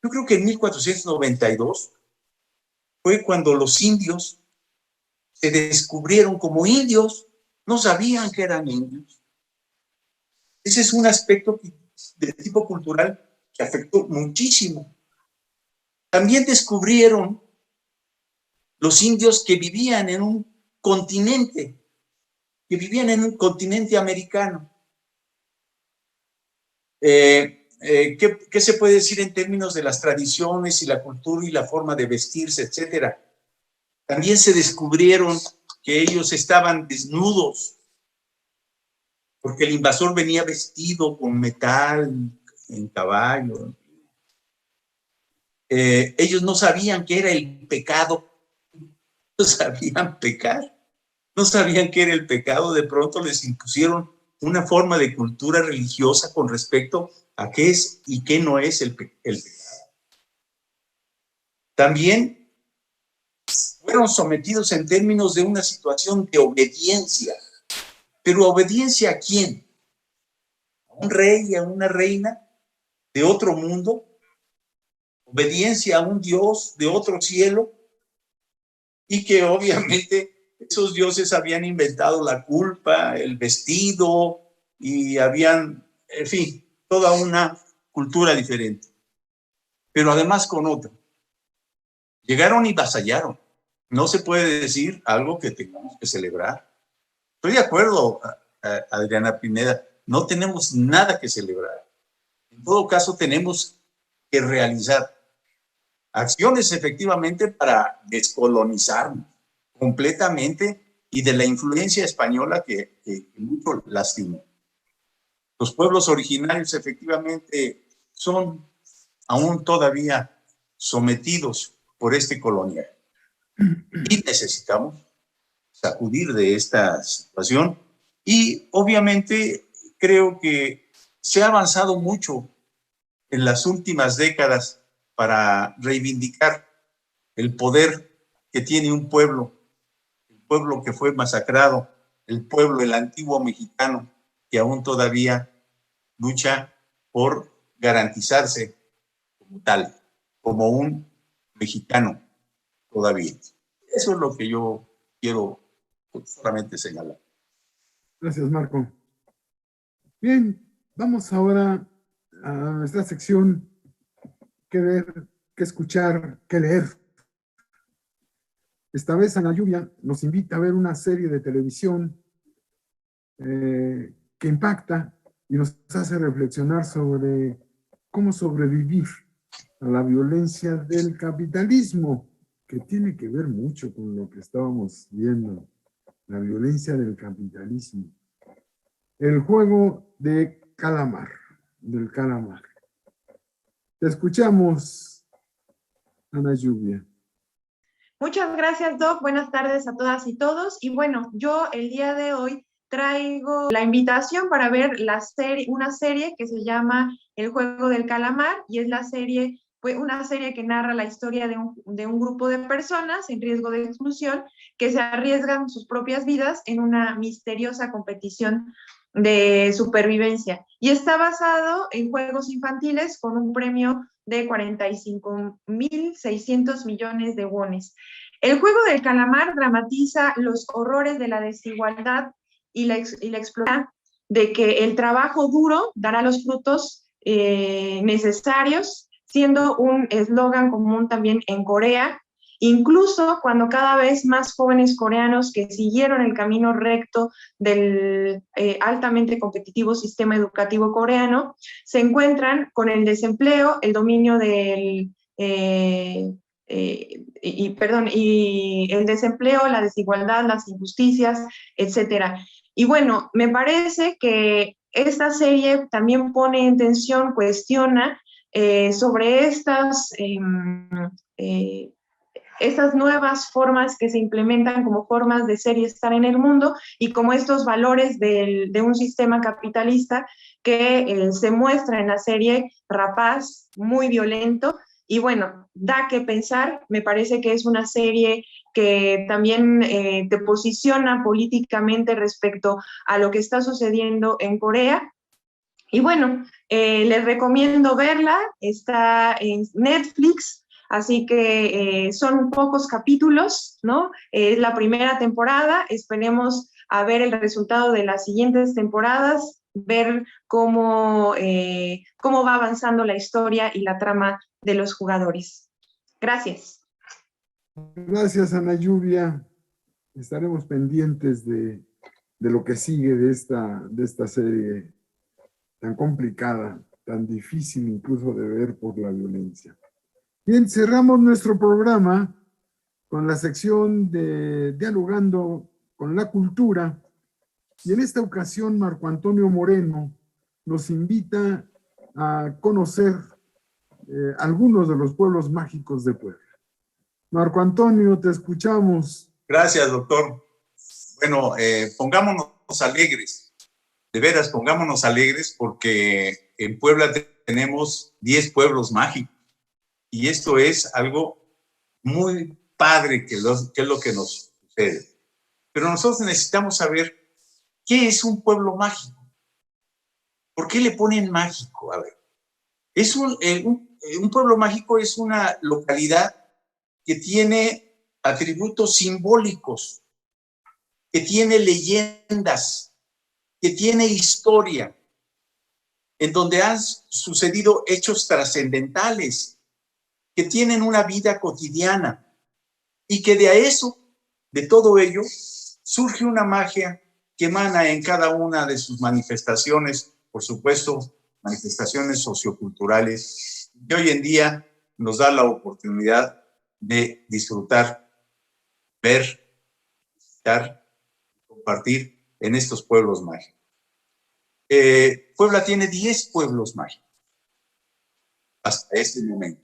Yo creo que en 1492 fue cuando los indios se descubrieron como indios, no sabían que eran indios. Ese es un aspecto de tipo cultural que afectó muchísimo. También descubrieron los indios que vivían en un continente, americano. ¿Qué se puede decir en términos de las tradiciones y la cultura y la forma de vestirse, etcétera? También se descubrieron que ellos estaban desnudos, porque el invasor venía vestido con metal, en caballo. Ellos no sabían qué era el pecado, no sabían pecar, no sabían qué era el pecado, de pronto les impusieron una forma de cultura religiosa con respecto a qué es y qué no es el pecado. También fueron sometidos en términos de una situación de obediencia. ¿Pero obediencia a quién? ¿A un rey, a una reina de otro mundo? ¿Obediencia a un dios de otro cielo? Y que obviamente esos dioses habían inventado la culpa, el vestido, y habían, en fin, toda una cultura diferente. Pero además con otra. Llegaron y vasallaron. No se puede decir algo que tengamos que celebrar. Estoy de acuerdo, Adriana Pineda, no tenemos nada que celebrar. En todo caso, tenemos que realizar acciones efectivamente para descolonizarnos completamente y de la influencia española que mucho lastimó. Los pueblos originarios efectivamente son aún todavía sometidos por este colonial. Y necesitamos sacudir de esta situación y obviamente creo que se ha avanzado mucho en las últimas décadas para reivindicar el poder que tiene un pueblo, el pueblo que fue masacrado, el pueblo, el antiguo mexicano, que aún todavía lucha por garantizarse como tal, como un mexicano todavía. Eso es lo que yo quiero solamente señalar. Gracias, Marco. Bien, vamos ahora a nuestra sección que ver, que escuchar, que leer. Esta vez Ana Lluvia nos invita a ver una serie de televisión que impacta y nos hace reflexionar sobre cómo sobrevivir a la violencia del capitalismo, que tiene que ver mucho con lo que estábamos viendo, la violencia del capitalismo. El juego de calamar, del calamar. Te escuchamos, Ana Lluvia. Muchas gracias, Doc. Buenas tardes a todas y todos. Y bueno, yo el día de hoy traigo la invitación para ver una serie que se llama El Juego del Calamar, y es una serie que narra la historia de un grupo de personas en riesgo de exclusión que se arriesgan sus propias vidas en una misteriosa competición de supervivencia. Y está basado en juegos infantiles con un premio de 45.600 millones de wones. El Juego del Calamar dramatiza los horrores de la desigualdad y la explotación, de que el trabajo duro dará los frutos necesarios, siendo un eslogan común también en Corea, incluso cuando cada vez más jóvenes coreanos que siguieron el camino recto del altamente competitivo sistema educativo coreano se encuentran con el desempleo, el dominio del y el desempleo, la desigualdad, las injusticias, etcétera. Y bueno, me parece que esta serie también pone en tensión, cuestiona sobre estas nuevas formas que se implementan como formas de ser y estar en el mundo y como estos valores de un sistema capitalista que se muestra en la serie rapaz, muy violento. Y bueno, da que pensar, me parece que es una serie que también te posiciona políticamente respecto a lo que está sucediendo en Corea. Y bueno, les recomiendo verla, está en Netflix, así que son pocos capítulos, ¿no? Es la primera temporada, esperemos a ver el resultado de las siguientes temporadas, ver cómo va avanzando la historia y la trama de los jugadores. Gracias. Gracias, Ana Lluvia. Estaremos pendientes de lo que sigue de esta serie tan complicada, tan difícil incluso de ver por la violencia. Bien, cerramos nuestro programa con la sección de Dialogando con la Cultura, y en esta ocasión Marco Antonio Moreno nos invita a conocer algunos de los pueblos mágicos de Puebla. Marco Antonio, te escuchamos. Gracias, doctor. Bueno, pongámonos alegres. De veras, pongámonos alegres porque en Puebla tenemos 10 pueblos mágicos y esto es algo muy padre que es lo que nos sucede. Pero nosotros necesitamos saber qué es un pueblo mágico. ¿Por qué le ponen mágico? A ver, un pueblo mágico es una localidad que tiene atributos simbólicos, que tiene leyendas, que tiene historia, en donde han sucedido hechos trascendentales, que tienen una vida cotidiana y que de todo ello, surge una magia que emana en cada una de sus manifestaciones, por supuesto, manifestaciones socioculturales, que hoy en día nos da la oportunidad de disfrutar, ver, visitar, compartir en estos pueblos mágicos. Puebla tiene 10 pueblos mágicos hasta este momento.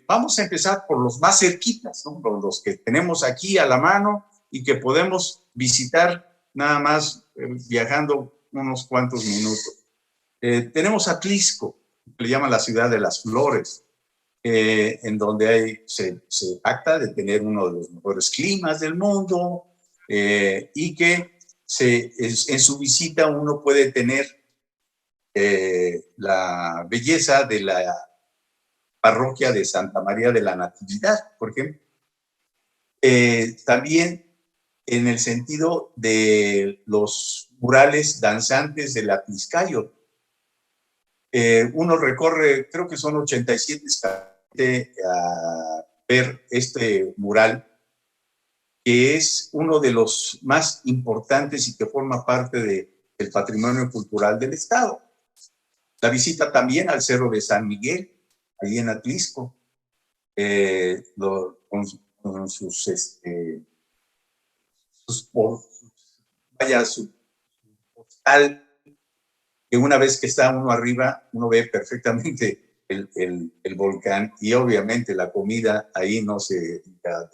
Vamos a empezar por los más cerquitas, ¿no? Por los que tenemos aquí a la mano y que podemos visitar nada más viajando unos cuantos minutos. Tenemos Atlisco, que le llaman la ciudad de las flores, en donde se pacta de tener uno de los mejores climas del mundo y que en su visita uno puede tener la belleza de la parroquia de Santa María de la Natividad, por ejemplo. También en el sentido de los murales danzantes del Atliscayotl. Uno recorre, creo que son 87 a ver este mural, que es uno de los más importantes y que forma parte del patrimonio cultural del Estado. La visita también al Cerro de San Miguel, ahí en Atlisco, con su postal, que una vez que está uno arriba, uno ve perfectamente el volcán y obviamente la comida ahí no se dedica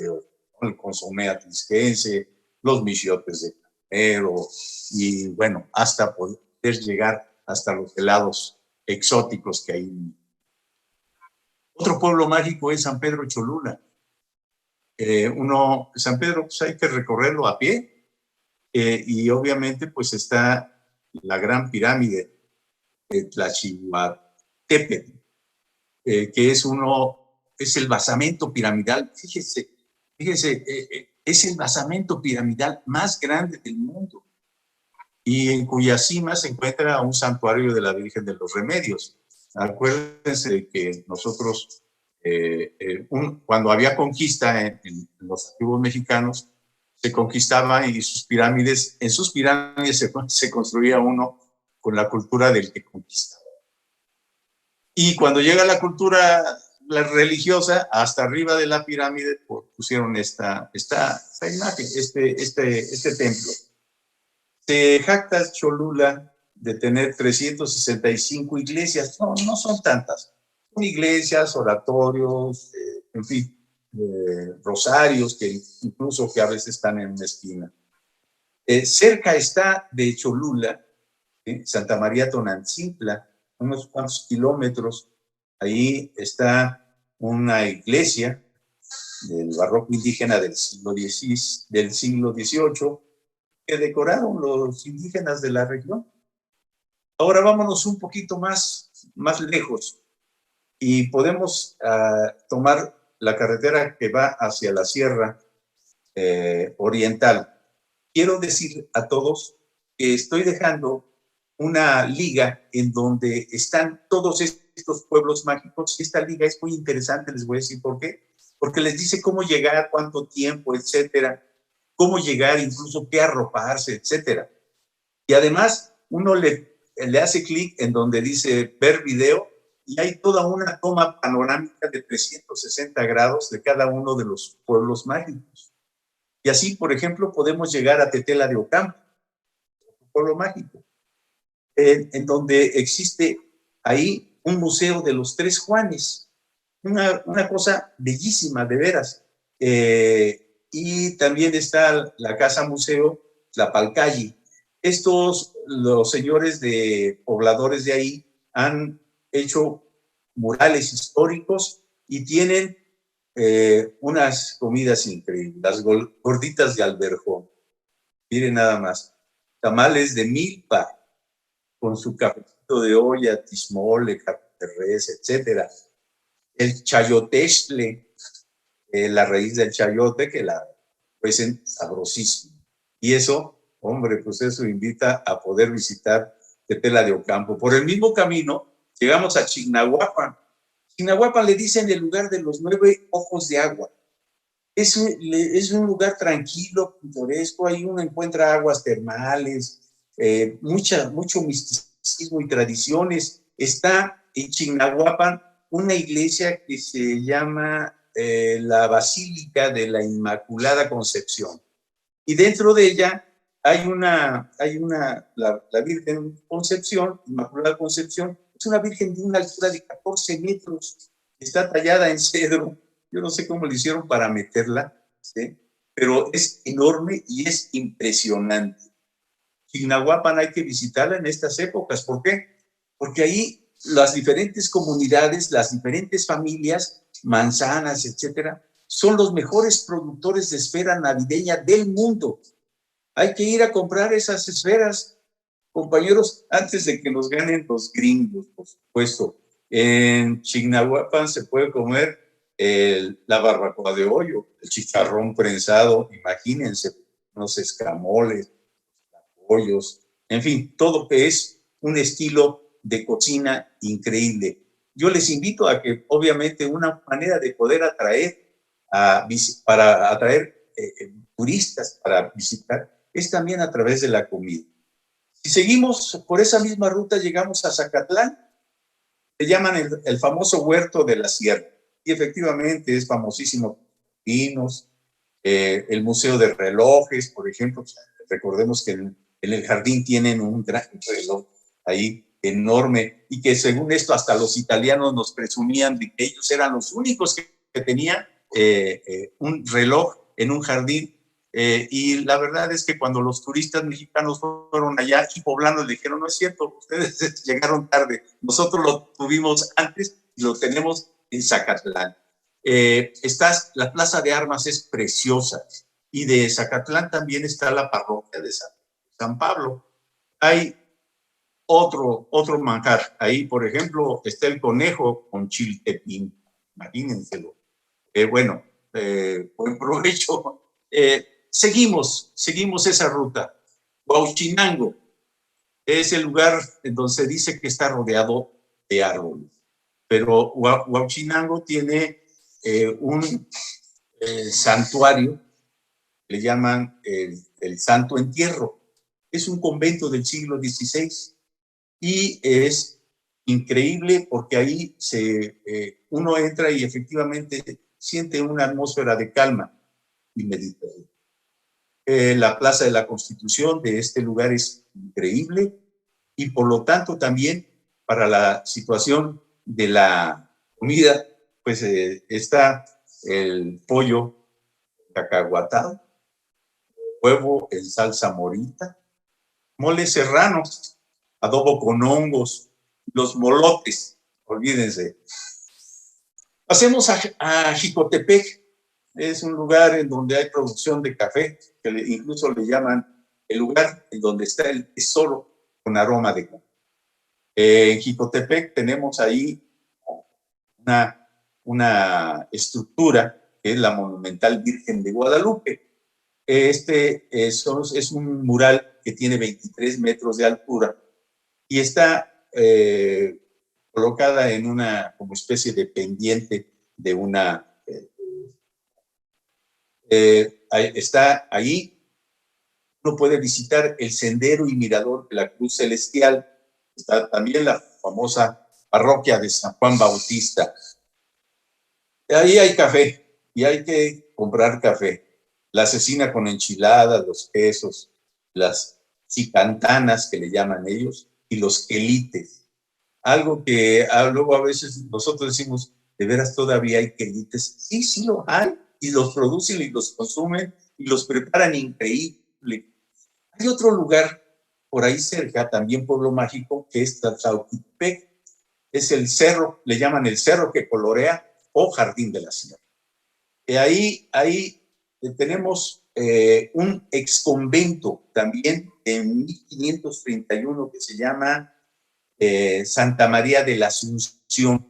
el consomé atlisquense, los michiotes de carnero y bueno, hasta poder llegar hasta los helados exóticos que hay. Otro pueblo mágico es San Pedro Cholula. San Pedro, pues hay que recorrerlo a pie y obviamente pues está la gran pirámide de Tlachihuatepetl, que es el basamento piramidal. Fíjense, es el basamento piramidal más grande del mundo y en cuya cima se encuentra un santuario de la Virgen de los Remedios. Acuérdense de que nosotros cuando había conquista en los antiguos mexicanos, se conquistaba y en sus pirámides se construía uno con la cultura del que conquista. Y cuando llega la cultura religiosa, hasta arriba de la pirámide pusieron esta imagen, este templo. Se jacta Cholula de tener 365 iglesias. No son tantas. Son iglesias, oratorios, en fin, rosarios que incluso que a veces están en una esquina. Cerca está de Cholula, Santa María Tonantzintla, unos cuantos kilómetros. Ahí está una iglesia del barroco indígena del siglo XVIII que decoraron los indígenas de la región. Ahora vámonos un poquito más lejos y podemos tomar la carretera que va hacia la Sierra Oriental. Quiero decir a todos que estoy dejando una liga en donde están todos estos pueblos mágicos. Esta liga es muy interesante, les voy a decir por qué. Porque les dice cómo llegar, cuánto tiempo, etcétera, cómo llegar, incluso qué arroparse, etcétera. Y además, uno le hace clic en donde dice ver video y hay toda una toma panorámica de 360 grados de cada uno de los pueblos mágicos. Y así, por ejemplo, podemos llegar a Tetela de Ocampo, un pueblo mágico, en donde existe ahí un museo de los Tres Juanes, una cosa bellísima, de veras. Y también está la Casa Museo Tlapalcayi. Los señores pobladores de ahí han hecho murales históricos y tienen unas comidas increíbles, las gorditas de alberjón. Miren nada más, tamales de milpa, con su cafecito de olla, tismole, café de res, etcétera. El chayotextle, la raíz del chayote, que la cuecen sabrosísimo. Y eso, hombre, pues eso invita a poder visitar Tetela de Ocampo. Por el mismo camino, llegamos a Chignahuapan. Chignahuapan le dicen el lugar de los 9 ojos de agua. Es un lugar tranquilo, pintoresco, ahí uno encuentra aguas termales, mucho misticismo y tradiciones. Está en Chignahuapan una iglesia que se llama la Basílica de la Inmaculada Concepción. Y dentro de ella hay la Virgen Concepción, Inmaculada Concepción, es una virgen de una altura de 14 metros, está tallada en cedro. Yo no sé cómo le hicieron para meterla, ¿sí? Pero es enorme y es impresionante. Chignahuapan hay que visitarla en estas épocas. ¿Por qué? Porque ahí las diferentes comunidades, las diferentes familias, manzanas, etcétera, son los mejores productores de esfera navideña del mundo. Hay que ir a comprar esas esferas, compañeros, antes de que nos ganen los gringos, por supuesto. En Chignahuapan se puede comer la barbacoa de hoyo, el chicharrón prensado, imagínense, unos escamoles, pollos, en fin, todo que es un estilo de cocina increíble. Yo les invito a que, obviamente, una manera de poder atraer turistas para visitar es también a través de la comida. Si seguimos por esa misma ruta, llegamos a Zacatlán, le llaman el famoso huerto de la sierra, y efectivamente es famosísimo. Pinos, el Museo de Relojes, por ejemplo, recordemos que en el jardín tienen un gran reloj ahí enorme, y que según esto hasta los italianos nos presumían de que ellos eran los únicos que tenían un reloj en un jardín. Y la verdad es que cuando los turistas mexicanos fueron allá y poblanos le dijeron, no es cierto, ustedes llegaron tarde, nosotros lo tuvimos antes y lo tenemos en Zacatlán. La Plaza de Armas es preciosa, y de Zacatlán también está la parroquia de San Pablo. Hay otro manjar. Ahí, por ejemplo, está el conejo con chiltepín, imagínenselo. Buen provecho. Seguimos esa ruta. Huauchinango es el lugar en donde se dice que está rodeado de árboles. pero Huauchinango tiene un santuario, le llaman el Santo Entierro. Es un convento del siglo XVI y es increíble porque ahí uno entra y efectivamente siente una atmósfera de calma y meditación. La Plaza de la Constitución de este lugar es increíble y por lo tanto también para la situación de la comida, pues está el pollo cacahuatado, huevo en salsa morita, mole serrano, adobo con hongos, los molotes, olvídense. Pasemos a Jicotepec. Es un lugar en donde hay producción de café, que incluso le llaman el lugar en donde está el tesoro con aroma de café. En Jicotepec tenemos ahí una estructura que es la Monumental Virgen de Guadalupe. Es un mural que tiene 23 metros de altura y está colocada en una como especie de pendiente de una... está ahí, uno puede visitar el sendero y mirador de la Cruz Celestial. Está también la famosa parroquia de San Juan Bautista. Ahí hay café y hay que comprar café. La cecina con enchiladas, los quesos, las chicantanas que le llaman ellos y los quelites. Algo que luego a veces nosotros decimos, ¿de veras todavía hay quelites? Sí, sí lo hay y los producen y los consumen y los preparan increíble. Hay otro lugar por ahí cerca, también pueblo mágico, que es Tlatlauquitepec. Es el cerro, le llaman el cerro que colorea o Jardín de la Sierra. Ahí tenemos un exconvento también en 1531 que se llama Santa María de la Asunción.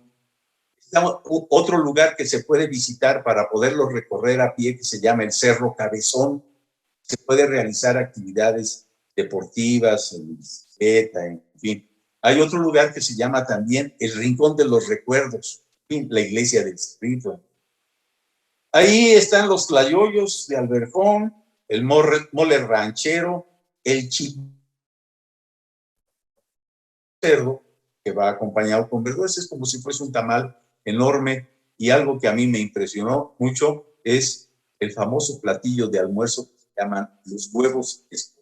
Otro lugar que se puede visitar para poderlo recorrer a pie, que se llama el Cerro Cabezón. Se puede realizar actividades deportivas, en bicicleta, en fin. Hay otro lugar que se llama también el Rincón de los Recuerdos, en fin, la iglesia del Espíritu. Ahí están los tlayoyos de Alberjón, el mole ranchero, el cerdo, que va acompañado con verduras, es como si fuese un tamal enorme, y algo que a mí me impresionó mucho es el famoso platillo de almuerzo que se llaman los huevos escondidos.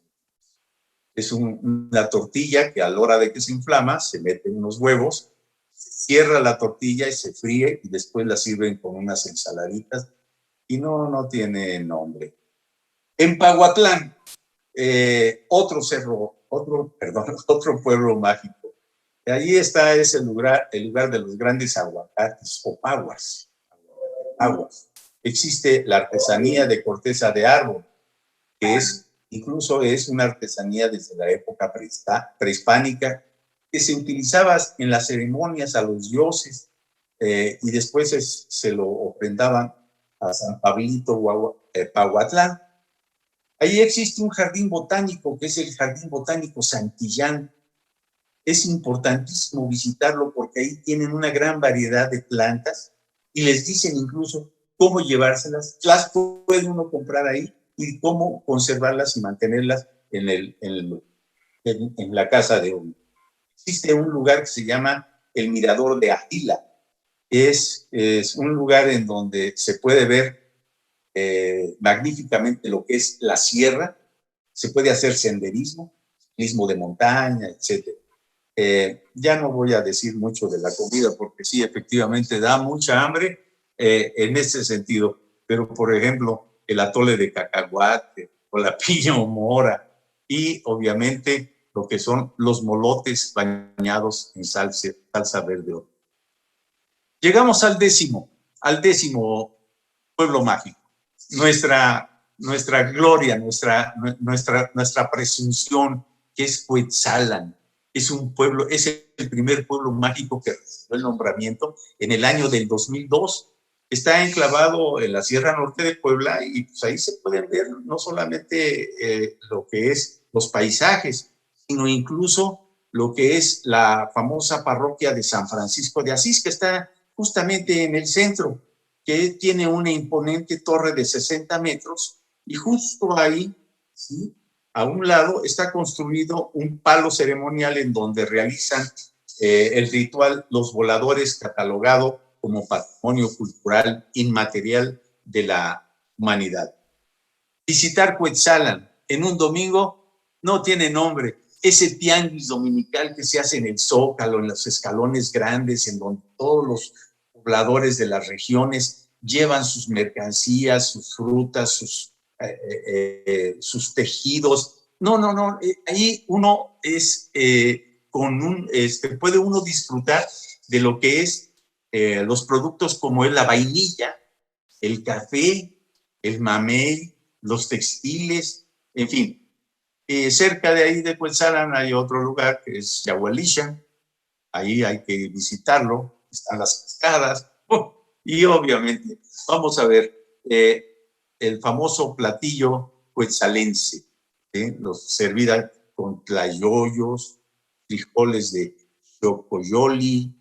Es una tortilla que a la hora de que se inflama se meten unos huevos, se cierra la tortilla y se fríe y después la sirven con unas ensaladitas y no tiene nombre. En Pahuatlán, otro pueblo mágico. Allí está ese lugar, el lugar de los grandes aguacates o paguas. Existe la artesanía de corteza de árbol, que incluso es una artesanía desde la época prehispánica, que se utilizaba en las ceremonias a los dioses y después se lo ofrendaban a San Pablito Pahuatlán. Ahí existe un jardín botánico, que es el Jardín Botánico Santillán. Es importantísimo visitarlo porque ahí tienen una gran variedad de plantas y les dicen incluso cómo llevárselas. Las puede uno comprar ahí y cómo conservarlas y mantenerlas en la casa de uno. Existe un lugar que se llama el Mirador de Ajila. Es un lugar en donde se puede ver magníficamente lo que es la sierra. Se puede hacer senderismo, ciclismo de montaña, etc. Ya no voy a decir mucho de la comida porque sí, efectivamente da mucha hambre en ese sentido. Pero, por ejemplo, el atole de cacahuate o la piña o mora y obviamente lo que son los molotes bañados en salsa verde. Llegamos al décimo pueblo mágico. Nuestra gloria, nuestra presunción, que es Cuetzalan. Es un pueblo, es el primer pueblo mágico que recibió el nombramiento en el año del 2002. Está enclavado en la Sierra Norte de Puebla y pues ahí se pueden ver no solamente lo que es los paisajes, sino incluso lo que es la famosa parroquia de San Francisco de Asís, que está justamente en el centro, que tiene una imponente torre de 60 metros, y justo ahí, ¿sí?, a un lado está construido un palo ceremonial en donde realizan el ritual Los Voladores, catalogado como Patrimonio Cultural Inmaterial de la Humanidad. Visitar Cuetzalan en un domingo no tiene nombre. Ese tianguis dominical que se hace en el Zócalo, en los escalones grandes, en donde todos los pobladores de las regiones llevan sus mercancías, sus frutas, sus tejidos. No. Ahí uno es puede uno disfrutar de lo que es los productos como es la vainilla, el café, el mamey, los textiles, en fin. Cerca de ahí de Cuetzalan hay otro lugar que es Yahualisha. Ahí hay que visitarlo. Están las cascadas. Y obviamente vamos a ver el famoso platillo cuetzalense, los servida con tlayoyos, frijoles de chocoyoli,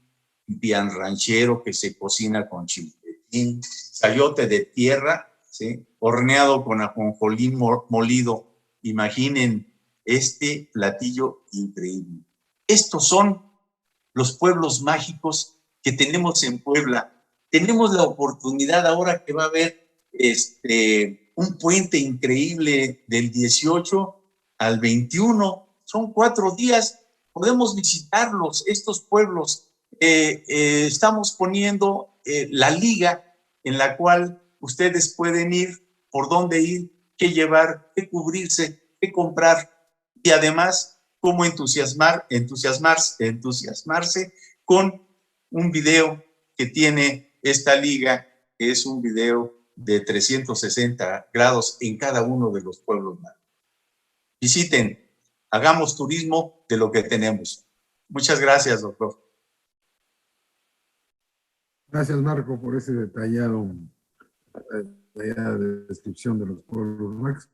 pian ranchero que se cocina con chiltepín, chayote de tierra, ¿sí?, horneado con ajonjolí molido. Imaginen este platillo increíble. Estos son los pueblos mágicos que tenemos en Puebla. Tenemos la oportunidad ahora que va a haber un puente increíble del 18 al 21. Son 4 días. Podemos visitarlos, estos pueblos. Estamos poniendo la liga en la cual ustedes pueden ir, por dónde ir, qué llevar, qué cubrirse, qué comprar, y además cómo entusiasmarse con un video que tiene esta liga, que es un video de 360 grados en cada uno de los pueblos mágicos. Visiten, hagamos turismo de lo que tenemos. Muchas gracias, doctor. Gracias, Marco, por ese detallada descripción de los pueblos mágicos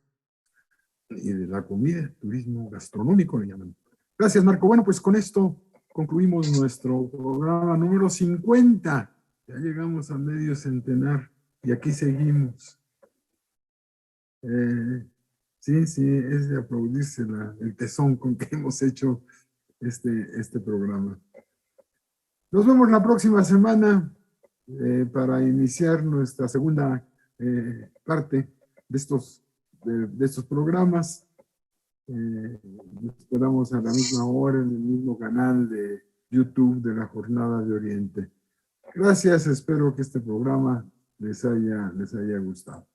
y de la comida, turismo gastronómico le llaman. Gracias, Marco. Bueno, pues con esto concluimos nuestro programa número 50. Ya llegamos a medio centenar y aquí seguimos. Sí, es de aplaudirse el tesón con que hemos hecho este programa. Nos vemos la próxima semana para iniciar nuestra segunda parte de estos programas. Esperamos a la misma hora en el mismo canal de YouTube de la Jornada de Oriente. Gracias, espero que este programa les haya gustado.